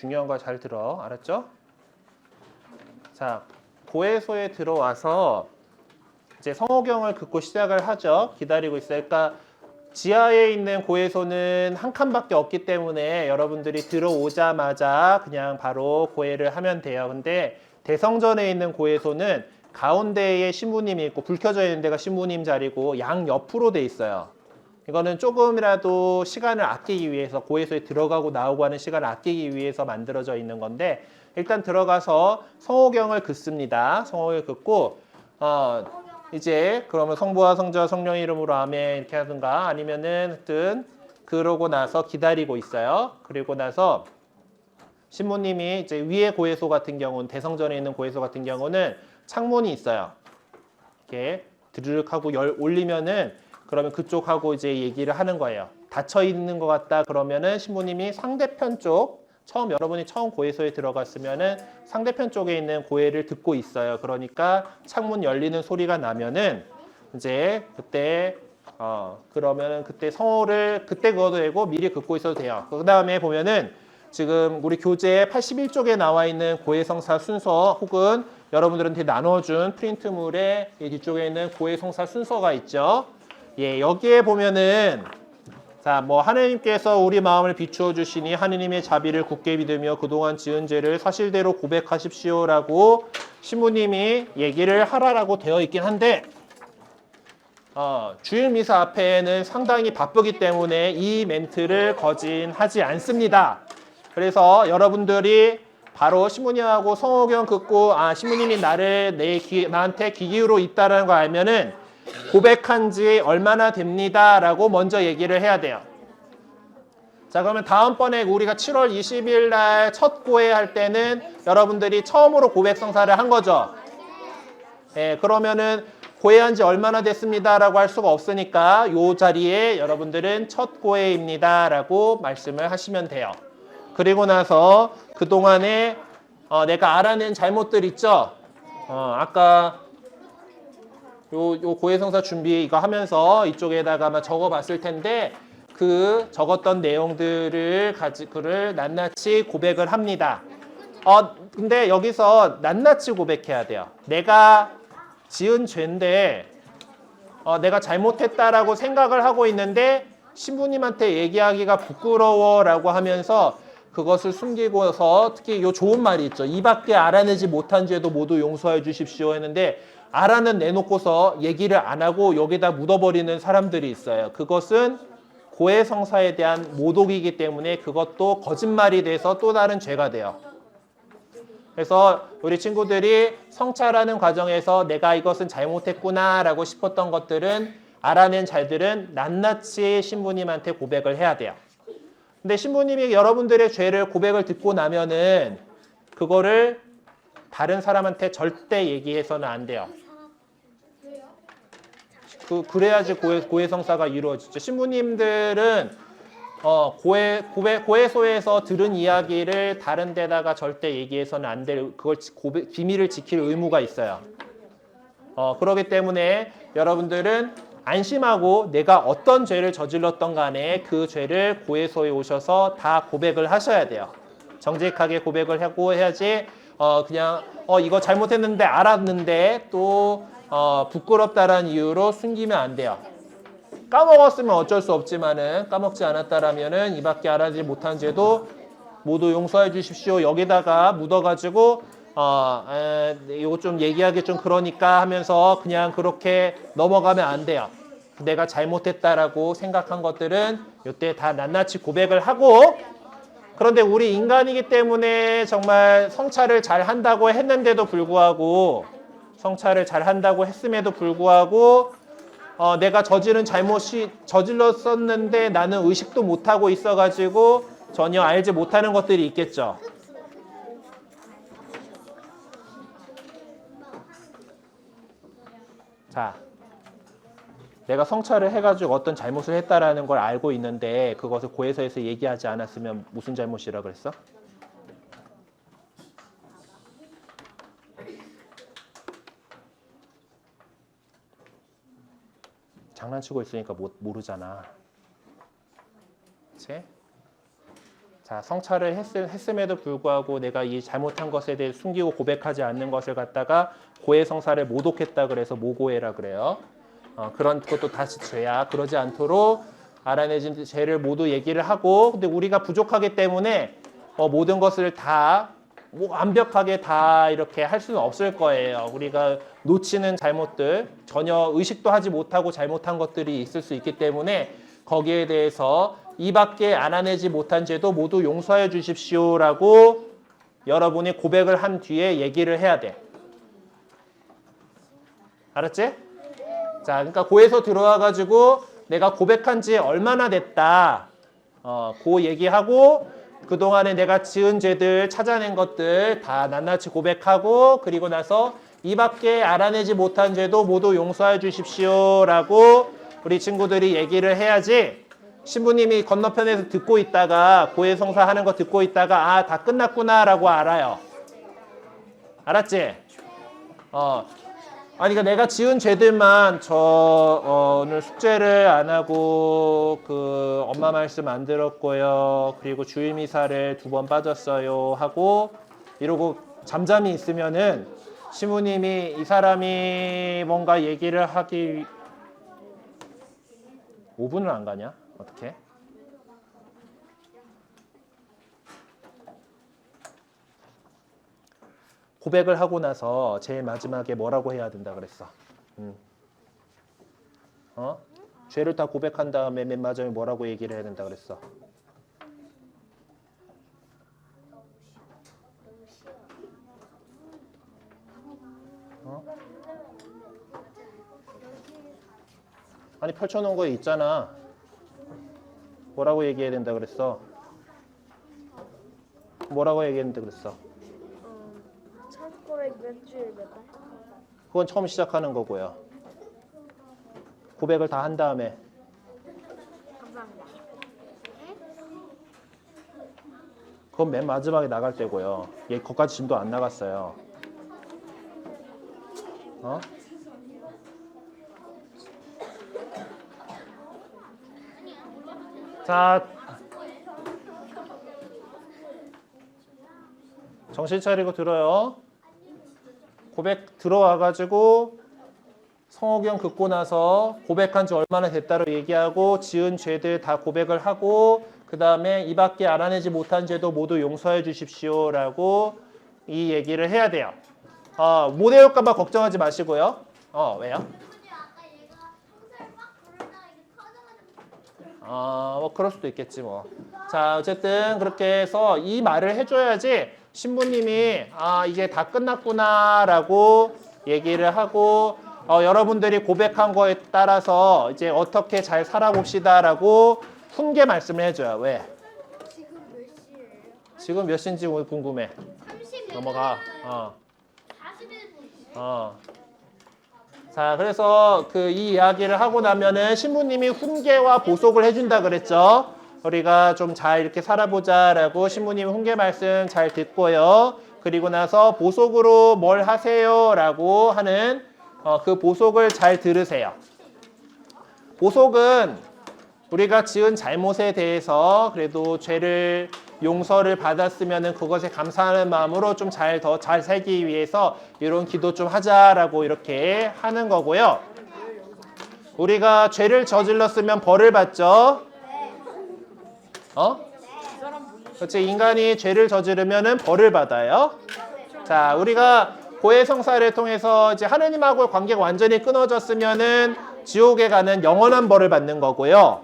중요한 거 잘 들어. 알았죠? 자, 고해소에 들어와서 이제 성호경을 긋고 시작을 하죠. 기다리고 있어요. 그러니까 지하에 있는 고해소는 한 칸밖에 없기 때문에 여러분들이 들어오자마자 그냥 바로 고해를 하면 돼요. 근데 대성전에 있는 고해소는 가운데에 신부님이 있고 불 켜져 있는 데가 신부님 자리고 양 옆으로 돼 있어요. 이거는 조금이라도 시간을 아끼기 위해서 고해소에 들어가고 나오고 하는 시간을 아끼기 위해서 만들어져 있는 건데 일단 들어가서 성호경을 긋습니다. 성호경을 긋고 이제 그러면 성부와 성자와 성령의 이름으로 아멘 이렇게 하든가 아니면은 하여튼 그러고 나서 기다리고 있어요. 그리고 나서 신부님이 이제 위에 고해소 같은 경우는 대성전에 있는 고해소 같은 경우는 창문이 있어요. 이렇게 드르륵 하고 올리면은 그러면 그쪽하고 이제 얘기를 하는 거예요. 닫혀 있는 것 같다 그러면은 신부님이 상대편 쪽 여러분이 처음 고해소에 들어갔으면은 상대편 쪽에 있는 고해를 듣고 있어요. 그러니까 창문 열리는 소리가 나면은 이제 그때 그러면은 그때 성호를 그때 그어도 되고 미리 긋고 있어도 돼요. 그 다음에 보면은 지금 우리 교재 81쪽에 나와 있는 고해성사 순서 혹은 여러분들한테 나눠준 프린트물의 뒤쪽에 있는 고해성사 순서가 있죠. 예, 여기에 보면은 자, 뭐 하나님께서 우리 마음을 비추어 주시니 하느님의 자비를 굳게 믿으며 그동안 지은 죄를 사실대로 고백하십시오라고 신부님이 얘기를 하라라고 되어 있긴 한데 주일 미사 앞에는 상당히 바쁘기 때문에 이 멘트를 거진하지 않습니다. 그래서 여러분들이 바로 신부님하고 성호경 긋고 신부님이 나한테 귀 기울여 있다라는 거 알면은 고백한 지 얼마나 됩니다 라고 먼저 얘기를 해야 돼요. 자, 그러면 다음번에 우리가 7월 20일 날 첫 고해 할 때는 여러분들이 처음으로 고백성사를 한 거죠. 예, 그러면은 고해한 지 얼마나 됐습니다 라고 할 수가 없으니까 이 자리에 여러분들은 첫 고해입니다 라고 말씀을 하시면 돼요. 그리고 나서 그동안에 내가 알아낸 잘못들 있죠. 아까 요 고해성사 준비 이거 하면서 이쪽에다가 적어 봤을 텐데 그 적었던 내용들을 그를 낱낱이 고백을 합니다. 근데 여기서 낱낱이 고백해야 돼요. 내가 지은 죄인데 내가 잘못했다라고 생각을 하고 있는데 신부님한테 얘기하기가 부끄러워라고 하면서 그것을 숨기고서 특히 요 좋은 말이 있죠. 이밖에 알아내지 못한 죄도 모두 용서해 주십시오 했는데 알아는 내놓고서 얘기를 안 하고 여기다 묻어버리는 사람들이 있어요. 그것은 고해성사에 대한 모독이기 때문에 그것도 거짓말이 돼서 또 다른 죄가 돼요. 그래서 우리 친구들이 성찰하는 과정에서 내가 이것은 잘못했구나 라고 싶었던 것들은 알아낸 잘들은 낱낱이 신부님한테 고백을 해야 돼요. 근데 신부님이 여러분들의 죄를 고백을 듣고 나면은 그거를 다른 사람한테 절대 얘기해서는 안 돼요. 그래야지 고해성사가 이루어지죠. 신부님들은 고해소에서 들은 이야기를 다른 데다가 절대 얘기해서는 안 될 그걸 비밀을 지킬 의무가 있어요. 그렇기 때문에 여러분들은 안심하고 내가 어떤 죄를 저질렀던 간에 그 죄를 고해소에 오셔서 다 고백을 하셔야 돼요. 정직하게 고백을 하고 해야지 그냥 이거 잘못했는데 알았는데 또 부끄럽다라는 이유로 숨기면 안 돼요. 까먹었으면 어쩔 수 없지만은 까먹지 않았다라면은 이밖에 알아지 못한 죄도 모두 용서해 주십시오. 여기다가 묻어가지고 이거 좀 얘기하기 좀 그러니까 하면서 그냥 그렇게 넘어가면 안 돼요. 내가 잘못했다라고 생각한 것들은 이때 다 낱낱이 고백을 하고 그런데 우리 인간이기 때문에 정말 성찰을 잘 한다고 했는데도 불구하고 성찰을 잘 한다고 했음에도 불구하고 내가 저질렀었는데 나는 의식도 못하고 있어가지고 전혀 알지 못하는 것들이 있겠죠. 자, 내가 성찰을 해가지고 어떤 잘못을 했다라는 걸 알고 있는데 그것을 고해서에서 얘기하지 않았으면 무슨 잘못이라 그랬어? 장난치고 있으니까 모르잖아. 그치? 자, 성찰을 했음에도 불구하고 내가 이 잘못한 것에 대해 숨기고 고백하지 않는 것을 갖다가 고해성사를 모독했다 그래서 모고해라 그래요. 그런 것도 다시 죄야. 그러지 않도록 알아내진 죄를 모두 얘기를 하고, 근데 우리가 부족하기 때문에 모든 것을 다 완벽하게 다 이렇게 할 수는 없을 거예요. 우리가 놓치는 잘못들, 전혀 의식도 하지 못하고 잘못한 것들이 있을 수 있기 때문에 거기에 대해서 이 밖에 알아내지 못한 죄도 모두 용서해 주십시오라고 여러분이 고백을 한 뒤에 얘기를 해야 돼. 알았지? 자, 그러니까 고에서 들어와 가지고 내가 고백한 지 얼마나 됐다. 그 얘기하고 그동안에 내가 지은 죄들 찾아낸 것들 다 낱낱이 고백하고, 그리고 나서 이 밖에 알아내지 못한 죄도 모두 용서해 주십시오라고 우리 친구들이 얘기를 해야지, 신부님이 건너편에서 듣고 있다가 고해성사 하는 거 듣고 있다가 아, 다 끝났구나라고 알아요. 알았지? 아니, 그러니까 내가 지은 죄들만 오늘 숙제를 안 하고 그 엄마 말씀 안 들었고요. 그리고 주일미사를 2번 빠졌어요 하고 이러고 잠잠히 있으면은 신부님이 이 사람이 뭔가 얘기를 하기 5분을 안 가냐? 어떻게? 고백을 하고 나서 제일 마지막에 뭐라고 해야 된다 그랬어? 죄를 다 고백한 다음에 맨 마지막에 뭐라고 얘기를 해야 된다 그랬어? 아니, 펼쳐놓은 거 있잖아. 뭐라고 얘기해야 된다 그랬어? 뭐라고 얘기했는데 그랬어? 첫 고백 몇 주일 몇 달? 그건 처음 시작하는 거고요. 고백을 다 한 다음에 감사합니다. 그건 맨 마지막에 나갈 때고요. 얘 거기까지 짐도 안 나갔어요. 자, 정신 차리고 들어요. 고백 들어와가지고 성호경 긋고 나서 고백한 지 얼마나 됐다고 얘기하고 지은 죄들 다 고백을 하고 그 다음에 이 밖에 알아내지 못한 죄도 모두 용서해 주십시오라고 이 얘기를 해야 돼요. 못 외울까 봐 걱정하지 마시고요. 왜요? 뭐 그럴 수도 있겠지 뭐. 자, 어쨌든 그렇게 해서 이 말을 해줘야지 신부님이 이제 다 끝났구나라고 얘기를 하고 여러분들이 고백한 거에 따라서 이제 어떻게 잘 살아봅시다라고 훈계 말씀을 해줘요. 왜? 지금 몇 시예요? 지금 몇 시인지 궁금해. 30몇 넘어가. 41분. 자, 그래서 이 이야기를 하고 나면은 신부님이 훈계와 보속을 해준다 그랬죠. 우리가 좀 잘 이렇게 살아보자라고 신부님 훈계 말씀 잘 듣고요. 그리고 나서 보속으로 뭘 하세요라고 하는 그 보속을 잘 들으세요. 보속은 우리가 지은 잘못에 대해서 그래도 죄를 용서를 받았으면은 그것에 감사하는 마음으로 좀 더 잘 살기 위해서 이런 기도 좀 하자라고 이렇게 하는 거고요. 우리가 죄를 저질렀으면 벌을 받죠. 그렇지, 인간이 죄를 저지르면은 벌을 받아요. 자, 우리가 고해성사를 통해서 이제 하느님하고의 관계가 완전히 끊어졌으면은 지옥에 가는 영원한 벌을 받는 거고요.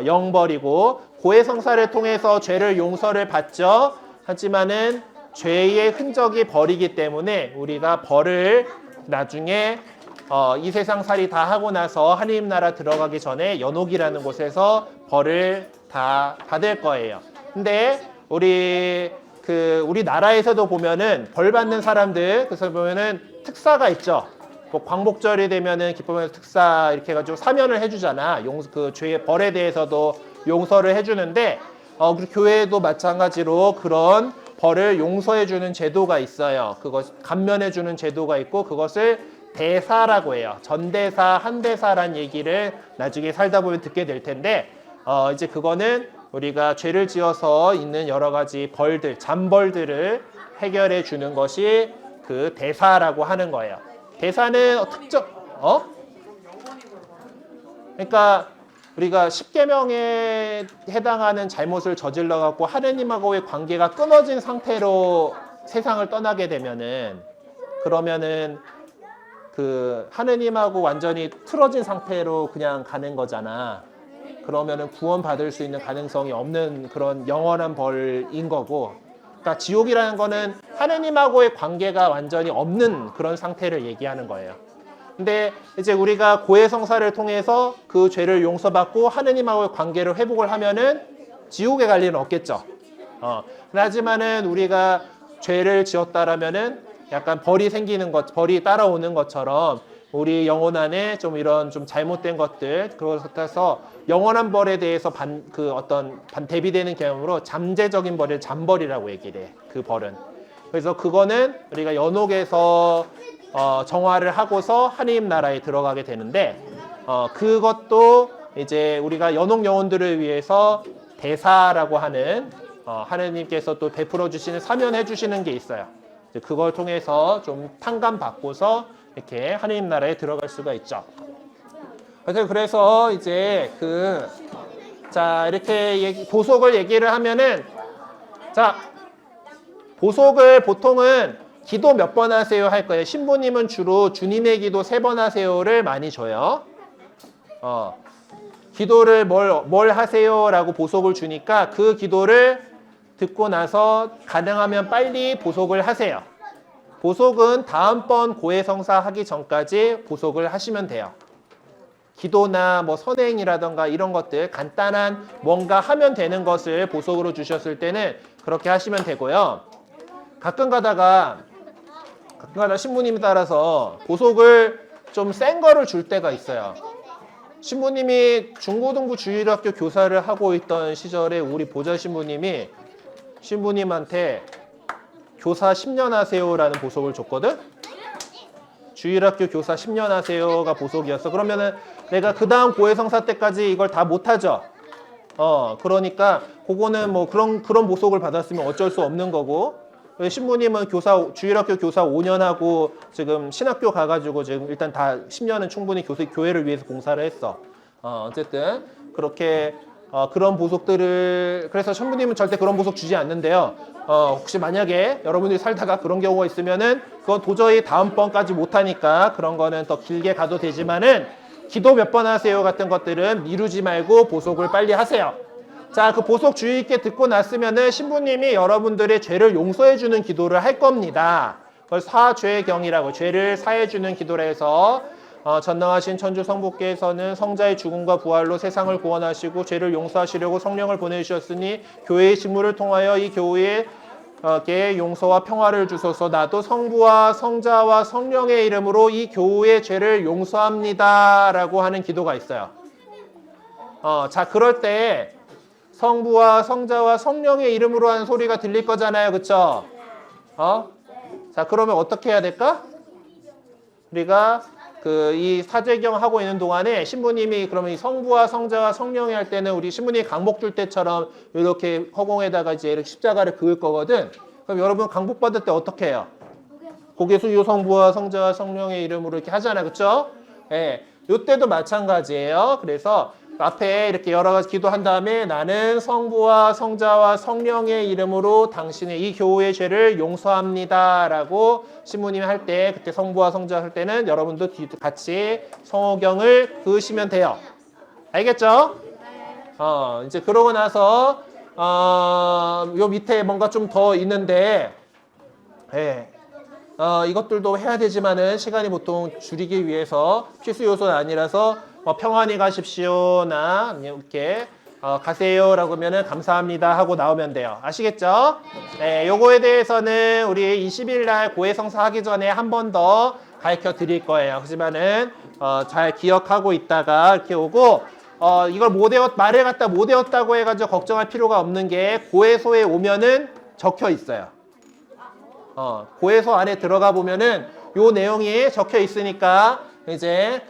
영벌이고, 고해성사를 통해서 죄를 용서를 받죠. 하지만은 죄의 흔적이 벌이기 때문에 우리가 벌을 나중에 이 세상 살이 다 하고 나서 하느님 나라 들어가기 전에 연옥이라는 곳에서 벌을 다 받을 거예요. 근데 우리 나라에서도 보면은 벌 받는 사람들, 그래서 보면은 특사가 있죠. 뭐 광복절이 되면은 기쁨의 특사 이렇게 해가지고 사면을 해주잖아. 그 죄의 벌에 대해서도 용서를 해주는데, 우리 교회도 마찬가지로 그런 벌을 용서해주는 제도가 있어요. 그것 감면해주는 제도가 있고 그것을 대사라고 해요. 전대사, 한대사란 얘기를 나중에 살다 보면 듣게 될 텐데, 이제 그거는 우리가 죄를 지어서 있는 여러 가지 벌들, 잠벌들을 해결해 주는 것이 그 대사라고 하는 거예요. 대사는 특정, 그러니까 우리가 십계명에 해당하는 잘못을 저질러 갖고 하느님하고의 관계가 끊어진 상태로 세상을 떠나게 되면은 그러면은 그 하느님하고 완전히 틀어진 상태로 그냥 가는 거잖아. 그러면은 구원받을 수 있는 가능성이 없는 그런 영원한 벌인 거고, 그러니까 지옥이라는 거는 하느님하고의 관계가 완전히 없는 그런 상태를 얘기하는 거예요. 근데 이제 우리가 고해성사를 통해서 그 죄를 용서받고 하느님하고의 관계를 회복을 하면은 지옥에 갈 일은 없겠죠. 하지만은 우리가 죄를 지었다라면은 약간 벌이 생기는 것, 벌이 따라오는 것처럼 우리 영혼 안에 좀 이런 좀 잘못된 것들, 그것에서 영원한 벌에 대해서 대비되는 개념으로 잠재적인 벌을 잠벌이라고 얘기를 해. 그 벌은. 그래서 그거는 우리가 연옥에서 정화를 하고서 하느님 나라에 들어가게 되는데, 그것도 이제 우리가 연옥 영혼들을 위해서 대사라고 하는 하느님께서 또 베풀어 주시는 사면해 주시는 게 있어요. 그걸 통해서 좀 탕감 받고서 이렇게 하느님 나라에 들어갈 수가 있죠. 그래서 이제 이렇게 보속을 얘기를 하면은, 자, 보속을 보통은 기도 몇 번 하세요 할 거예요. 신부님은 주로 주님의 기도 3번 하세요를 많이 줘요. 기도를 뭘 하세요라고 보속을 주니까 그 기도를 듣고 나서 가능하면 빨리 보속을 하세요. 보속은 다음번 고해성사 하기 전까지 보속을 하시면 돼요. 기도나 뭐 선행이라던가 이런 것들 간단한 뭔가 하면 되는 것을 보속으로 주셨을 때는 그렇게 하시면 되고요. 가끔 가다가 신부님에 따라서 보속을 좀 센 거를 줄 때가 있어요. 신부님이 중고등부 주일학교 교사를 하고 있던 시절에 우리 보좌 신부님이 신부님한테 교사 10년 하세요라는 보속을 줬거든. 주일학교 교사 10년 하세요가 보속이었어. 그러면은 내가 그 다음 고해성사 때까지 이걸 다 못하죠. 그러니까 그거는 뭐 그런 보속을 받았으면 어쩔 수 없는 거고, 신부님은 주일학교 교사 5년 하고 지금 신학교 가가지고 지금 일단 다 10년은 충분히 교회를 위해서 공사를 했어. 어쨌든 그렇게 그런 보속들을, 그래서 신부님은 절대 그런 보속 주지 않는데요. 혹시 만약에 여러분들이 살다가 그런 경우가 있으면은 그건 도저히 다음번까지 못하니까 그런 거는 더 길게 가도 되지만은 기도 몇 번 하세요 같은 것들은 미루지 말고 보속을 빨리 하세요. 자, 그 보속 주의 있게 듣고 났으면은 신부님이 여러분들의 죄를 용서해 주는 기도를 할 겁니다. 그걸 사죄경이라고, 죄를 사해 주는 기도라 해서 전능하신 천주 성부께서는 성자의 죽음과 부활로 세상을 구원하시고 죄를 용서하시려고 성령을 보내주셨으니 교회의 직무를 통하여 이 교회에 용서와 평화를 주소서. 나도 성부와 성자와 성령의 이름으로 이 교회의 죄를 용서합니다 라고 하는 기도가 있어요. 자, 그럴 때 성부와 성자와 성령의 이름으로 하는 소리가 들릴 거잖아요. 그쵸? 자, 그러면 어떻게 해야 될까? 우리가 이 사죄경 하고 있는 동안에 신부님이 그러면 이 성부와 성자와 성령이 할 때는 우리 신부님이 강복 줄 때처럼 이렇게 허공에다가 이제 이렇게 십자가를 그을 거거든. 그럼 여러분 강복 받을 때 어떻게 해요? 고개 숙이고 성부와 성자와 성령의 이름으로 이렇게 하잖아요. 그쵸? 예. 요때도 마찬가지예요. 그래서 앞에 이렇게 여러 가지 기도한 다음에 나는 성부와 성자와 성령의 이름으로 당신의 이 교회의 죄를 용서합니다 라고 신부님이 할 때, 그때 성부와 성자 할 때는 여러분도 같이 성호경을 그으시면 돼요. 알겠죠? 이제 그러고 나서 요 밑에 뭔가 좀 더 있는데, 이것들도 해야 되지만은 시간이 보통 줄이기 위해서 필수 요소는 아니라서 평안히 가십시오나 이렇게 가세요라고 하면은 감사합니다 하고 나오면 돼요. 아시겠죠? 네, 요거에 대해서는 우리 20일 날 고해성사 하기 전에 한 번 더 가르쳐 드릴 거예요. 하지만은 잘 기억하고 있다가 이렇게 오고, 이걸 말을 갖다 못 외웠다고 해가지고 걱정할 필요가 없는 게 고해소에 오면은 적혀 있어요. 고해소 안에 들어가 보면은 요 내용이 적혀 있으니까 이제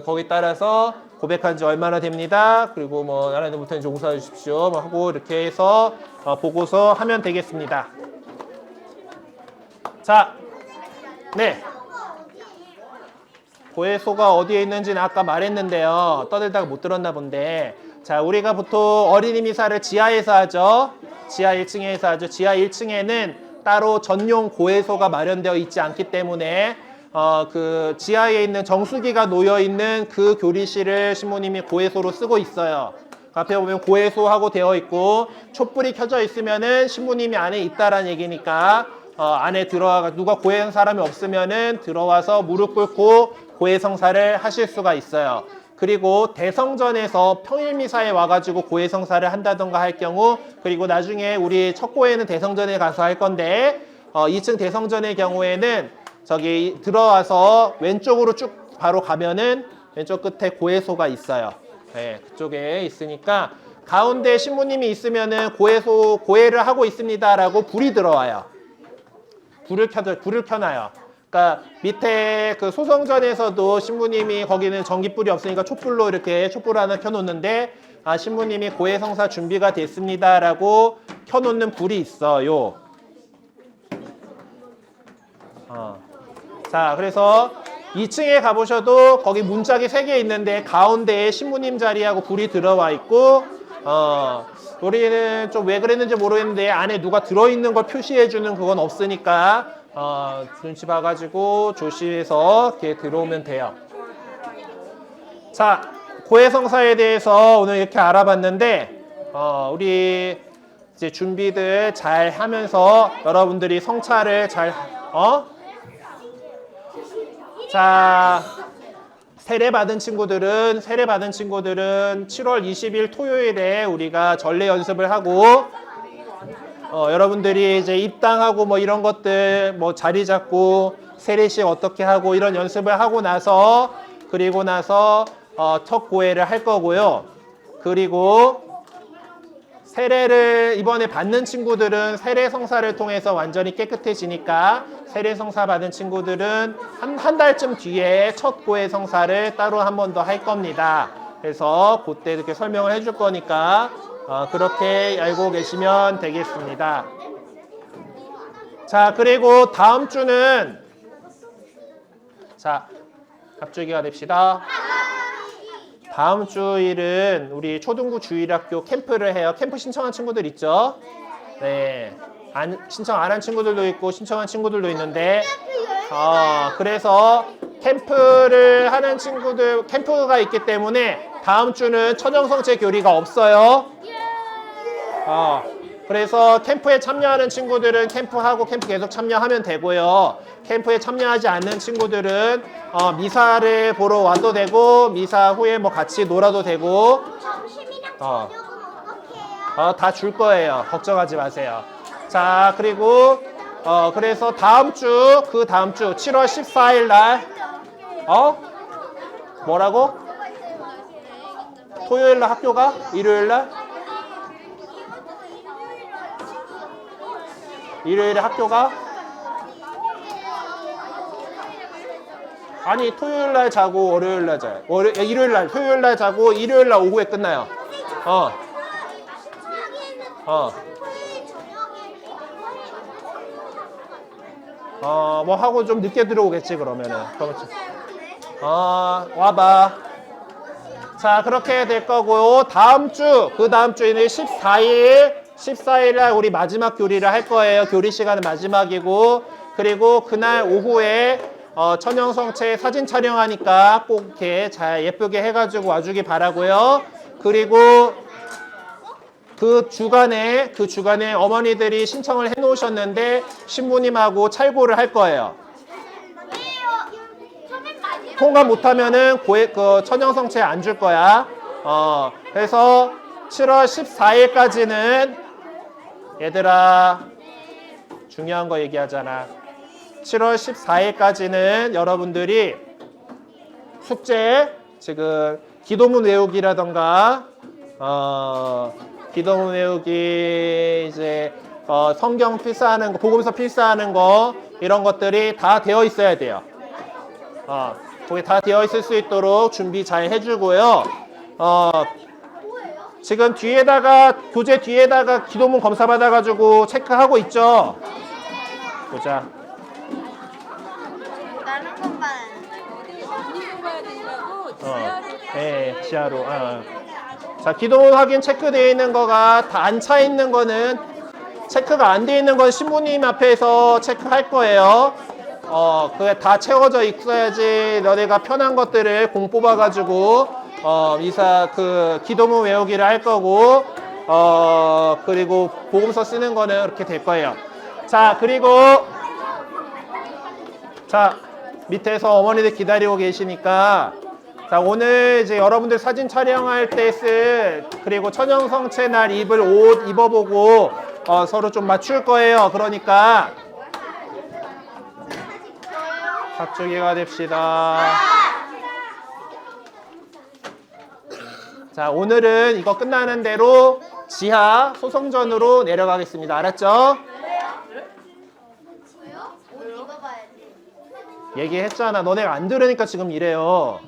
거기 따라서 고백한 지 얼마나 됩니다. 그리고 뭐 하나님부터 이제 용서해 주십시오. 뭐 하고 이렇게 해서 보고서 하면 되겠습니다. 자, 네. 고해소가 어디에 있는지는 아까 말했는데요. 떠들다가 못 들었나 본데. 자, 우리가 보통 어린이 미사를 지하에서 하죠. 지하 1층에서 하죠. 지하 1층에는 따로 전용 고해소가 마련되어 있지 않기 때문에 그 지하에 있는 정수기가 놓여 있는 그 교리실을 신부님이 고해소로 쓰고 있어요. 앞에 보면 고해소하고 되어 있고 촛불이 켜져 있으면은 신부님이 안에 있다라는 얘기니까 안에 들어가 누가 고해한 사람이 없으면은 들어와서 무릎 꿇고 고해 성사를 하실 수가 있어요. 그리고 대성전에서 평일미사에 와가지고 고해 성사를 한다던가 할 경우, 그리고 나중에 우리 첫 고해는 대성전에 가서 할 건데 2층 대성전의 경우에는 저기 들어와서 왼쪽으로 쭉 바로 가면은 왼쪽 끝에 고해소가 있어요. 네, 그쪽에 있으니까 가운데 신부님이 있으면은 고해를 하고 있습니다라고 불이 들어와요. 불을 켜놔요. 그러니까 밑에 그 소성전에서도 신부님이 거기는 전기불이 없으니까 촛불로 이렇게 촛불 하나 켜놓는데 신부님이 고해 성사 준비가 됐습니다라고 켜놓는 불이 있어요. 자, 그래서 2층에 가보셔도 거기 문짝이 3개 있는데 가운데에 신부님 자리하고 불이 들어와 있고 우리는 좀 왜 그랬는지 모르겠는데 안에 누가 들어있는 걸 표시해주는 그건 없으니까 눈치 봐가지고 조심해서 이렇게 들어오면 돼요. 자, 고해성사에 대해서 오늘 이렇게 알아봤는데 우리 이제 준비들 잘 하면서 여러분들이 성찰을 잘 자, 세례 받은 친구들은 7월 20일 토요일에 우리가 전례 연습을 하고 여러분들이 이제 입당하고 뭐 이런 것들 뭐 자리 잡고 세례식 어떻게 하고 이런 연습을 하고 나서 그리고 나서 첫 고해를 할 거고요. 그리고 세례를 이번에 받는 친구들은 세례 성사를 통해서 완전히 깨끗해지니까 세례 성사 받은 친구들은 한 달쯤 뒤에 첫 고해 성사를 따로 한 번 더 할 겁니다. 그래서 그때 이렇게 설명을 해줄 거니까 그렇게 알고 계시면 되겠습니다. 자, 그리고 다음 주는 자, 갑주기가 됩시다. 다음 주일은 우리 초등부 주일학교 캠프를 해요. 캠프 신청한 친구들 있죠? 네. 신청 안 한 친구들도 있고 신청한 친구들도 있는데 그래서 캠프를 하는 친구들 캠프가 있기 때문에 다음 주는 천연성체 교리가 없어요. 그래서 캠프에 참여하는 친구들은 캠프하고 캠프 계속 참여하면 되고요. 캠프에 참여하지 않는 친구들은 미사를 보러 와도 되고 미사 후에 뭐 같이 놀아도 되고 다 줄 거예요. 걱정하지 마세요. 자, 그리고 그래서 다음 주 7월 14일 날 뭐라고? 토요일 날 학교가? 일요일 날? 일요일에 학교가? 아니, 토요일 날 자고 월요일 날 자요. 일요일 날, 토요일 날 자고 일요일 날 오후에 끝나요. 뭐 하고 좀 늦게 들어오겠지 그러면은. 와봐. 자, 그렇게 될 거고요. 그 다음 주에는 14일 날 우리 마지막 교리를 할 거예요. 교리 시간은 마지막이고, 그리고 그날 오후에 천연성체 사진 촬영하니까 꼭 이렇게 잘 예쁘게 해가지고 와주기 바라고요. 그리고 그 주간에 어머니들이 신청을 해놓으셨는데 신부님하고 찰고를 할 거예요. 통과 못하면은 천연성체 안 줄 거야. 그래서 7월 14일까지는 얘들아 중요한 거 얘기하잖아. 7월 14일까지는 여러분들이 숙제 지금 기도문 외우기라던가 기도문 외우기 이제 성경 필사하는 거, 복음서 필사하는 거 이런 것들이 다 되어 있어야 돼요. 거기 다 되어 있을 수 있도록 준비 잘 해주고요. 지금 뒤에다가 교재 뒤에다가 기도문 검사 받아가지고 체크하고 있죠. 보자. 다른 것만 어디 가야 된다고 지하로 네, 지하로. 자, 기도문 확인 체크되어 있는 거가 다 안 차 있는 거는 체크가 안 돼 있는 건 신부님 앞에서 체크할 거예요. 그게 다 채워져 있어야지 너네가 편한 것들을 공 뽑아가지고 이사 그 기도문 외우기를 할 거고 그리고 복음서 쓰는 거는 그렇게 될 거예요. 자, 그리고 자 밑에서 어머니들 기다리고 계시니까 자, 오늘 이제 여러분들 사진 촬영할 때 쓸 그리고 천연성체 날 입을 옷 입어보고 서로 좀 맞출 거예요. 그러니까 사춘기가 됩시다. 자, 오늘은 이거 끝나는 대로 지하 소성전으로 내려가겠습니다. 알았죠? 옷 입어봐야지. 얘기했잖아. 너네가 안 들으니까 지금 이래요.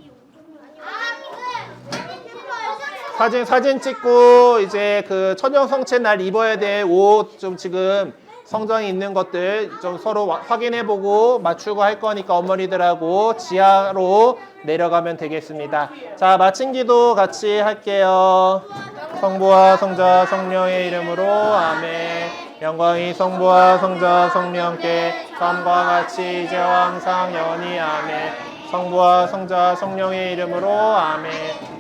사진 찍고 이제 그 천연성체 날 입어야 될 옷 좀 지금 성전이 있는 것들 좀 서로 확인해보고 맞추고 할 거니까 어머니들하고 지하로 내려가면 되겠습니다. 자, 마친 기도 같이 할게요. 성부와 성자 성령의 이름으로 아멘. 영광이 성부와 성자 성령께 처음과 같이 이제와 항상 영원히 아멘. 성부와 성자 성령의 이름으로 아멘.